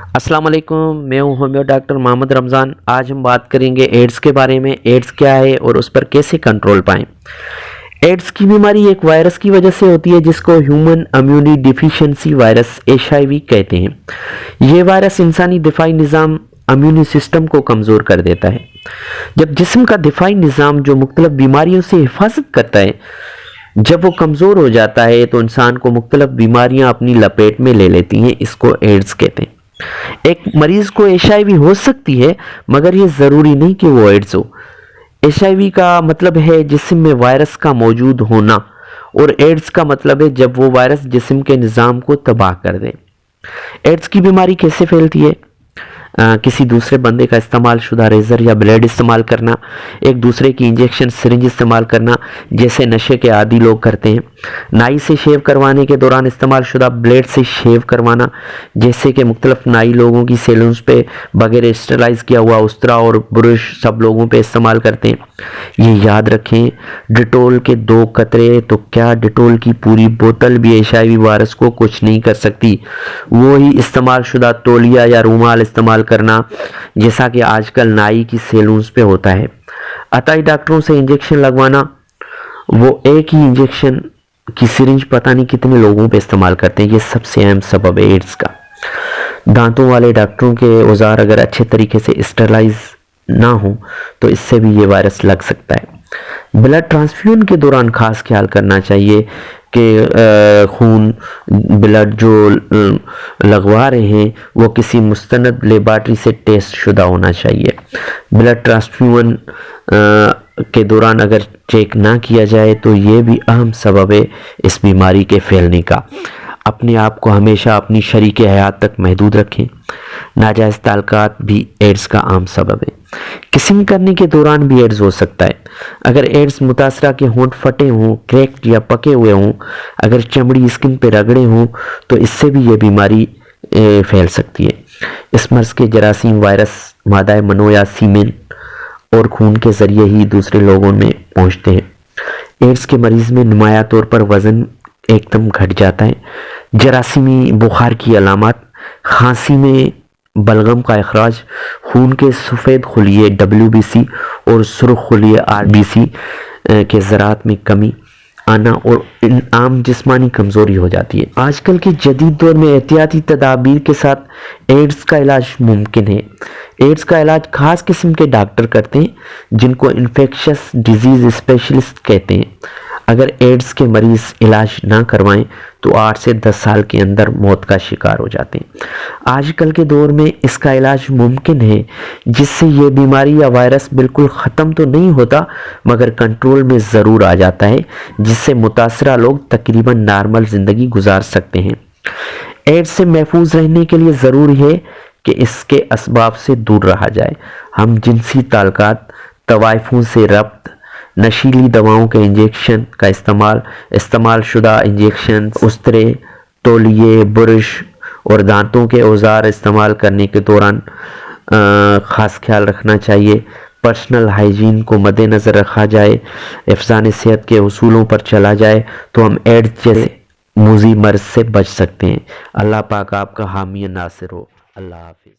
अस्सलाम वालेकुम, मैं हूं होम्यो डॉक्टर मोहम्मद रमज़ान। आज हम बात करेंगे एड्स के बारे में। एड्स क्या है और उस पर कैसे कंट्रोल पाएं। एड्स की बीमारी एक वायरस की वजह से होती है जिसको human immune deficiency virus HIV कहते हैं। ये वायरस इंसानी दिफाई निज़ाम इम्यूनी सिस्टम को कमज़ोर कर देता है। जब जिस्म का दिफाई निज़ाम जो मुख्तलिफ बीमारियों से हिफाजत करता है, जब वो कमज़ोर हो जाता है तो इंसान को मुख्तलिफ बीमारियां अपनी लपेट में ले लेती हैं। इसको एड्स कहते हैं। एक मरीज को HIV हो सकती है, मगर ये ज़रूरी नहीं कि वो एड्स हो। HIV का मतलब है जिस्म में वायरस का मौजूद होना, और एड्स का मतलब है जब वो वायरस जिस्म के निज़ाम को तबाह कर दे। एड्स की बीमारी कैसे फैलती है? किसी दूसरे बंदे का इस्तेमाल शुदा रेज़र या ब्लेड इस्तेमाल करना, एक दूसरे की इंजेक्शन सिरिंज इस्तेमाल करना जैसे नशे के आदी लोग करते हैं, नाई से शेव करवाने के दौरान इस्तेमाल शुदा ब्लेड से शेव करवाना जैसे कि मुख्तलिफ नाई लोगों की सैलून्स पे बगैर स्टरलाइज किया हुआ उस्तरा और ब्रश सब लोगों पे इस्तेमाल करते हैं। ये याद रखें, डिटोल के 2 कतरे तो क्या डिटोल की पूरी बोतल भी HIV वायरस को कुछ नहीं कर सकती। वो ही इस्तेमाल शुदा तौलिया या रूमाल इस्तेमाल करना जैसा कि आजकल नाई की सैलून्स पे होता है। अताई डॉक्टरों से इंजेक्शन लगवाना, वो एक ही इंजेक्शन की सिरिंज पता नहीं कितने लोगों पे इस्तेमाल करते हैं। ये सबसे अहम सबब है एड्स का। दांतों वाले डॉक्टरों के औजार अगर अच्छे तरीके से स्टरलाइज ना हो तो इससे भी ये वायरस लग सकता है। ब्लड ट्रांसफ्यूजन के दौरान खास ख्याल करना चाहिए कि खून ब्लड जो लगवा रहे हैं वो किसी मुस्तनद लेबार्ट्री से टेस्ट शुदा होना चाहिए। ब्लड ट्रांसफ्यूजन के दौरान अगर चेक ना किया जाए तो ये भी अहम सबब है इस बीमारी के फैलने का। अपने आप को हमेशा अपनी शरीके हयात तक महदूद रखें। नाजायज़ ताल्लुकात भी एड्स का आम सबब है। किसिंग करने के दौरान भी एड्स हो सकता है। अगर एड्स मुतासरा के होंठ फटे हों, क्रैक्ड या पके हुए हों, अगर चमड़ी स्किन पे रगड़े हों तो इससे भी ये बीमारी फैल सकती है। इस मर्ज़ के जरासीम वायरस मादा मनो या सीमेन और खून के ज़रिए ही दूसरे लोगों में पहुँचते हैं। एड्स के मरीज़ में नुमाया तौर पर वज़न एकदम घट जाता है। जरासीमी बुखार की अलामत, खांसी में बलगम का अखराज, खून के सफ़ेद खुलिये WBC और सुर्ख खुलिये RBC के ज़रात में कमी आना और आम जिस्मानी कमज़ोरी हो जाती है। आजकल के जदीद दौर में एहतियाती तदाबीर के साथ एड्स का इलाज मुमकिन है। एड्स का इलाज ख़ास किस्म के डॉक्टर करते हैं जिनको इन्फेक्शस डिजीज़ स्पेशलिस्ट कहते हैं। अगर एड्स के मरीज़ इलाज ना करवाएं तो 8 से 10 साल के अंदर मौत का शिकार हो जाते हैं। आजकल के दौर में इसका इलाज मुमकिन है जिससे ये बीमारी या वायरस बिल्कुल ख़त्म तो नहीं होता मगर कंट्रोल में ज़रूर आ जाता है, जिससे मुतासरा लोग तकरीबन नॉर्मल ज़िंदगी गुजार सकते हैं। एड्स से महफूज रहने के लिए ज़रूरी है कि इसके असबाब से दूर रहा जाए। हम जिनसी ताल्लुकात, तवाइफों से रब्त, नशीली दवाओं के इंजेक्शन का इस्तेमाल शुदा इंजेक्शन, उस्तरे, तौलिए, ब्रश और दांतों के औजार इस्तेमाल करने के दौरान ख़ास ख्याल रखना चाहिए। पर्सनल हाइजीन को मद्देनज़र रखा जाए, हिफ़्ज़ान सेहत के उसूलों पर चला जाए तो हम एड्स जैसे मूज़ी मर्ज़ से बच सकते हैं। अल्लाह पाक आपका हामी नासिर हो। अल्लाह हाफ़िज़।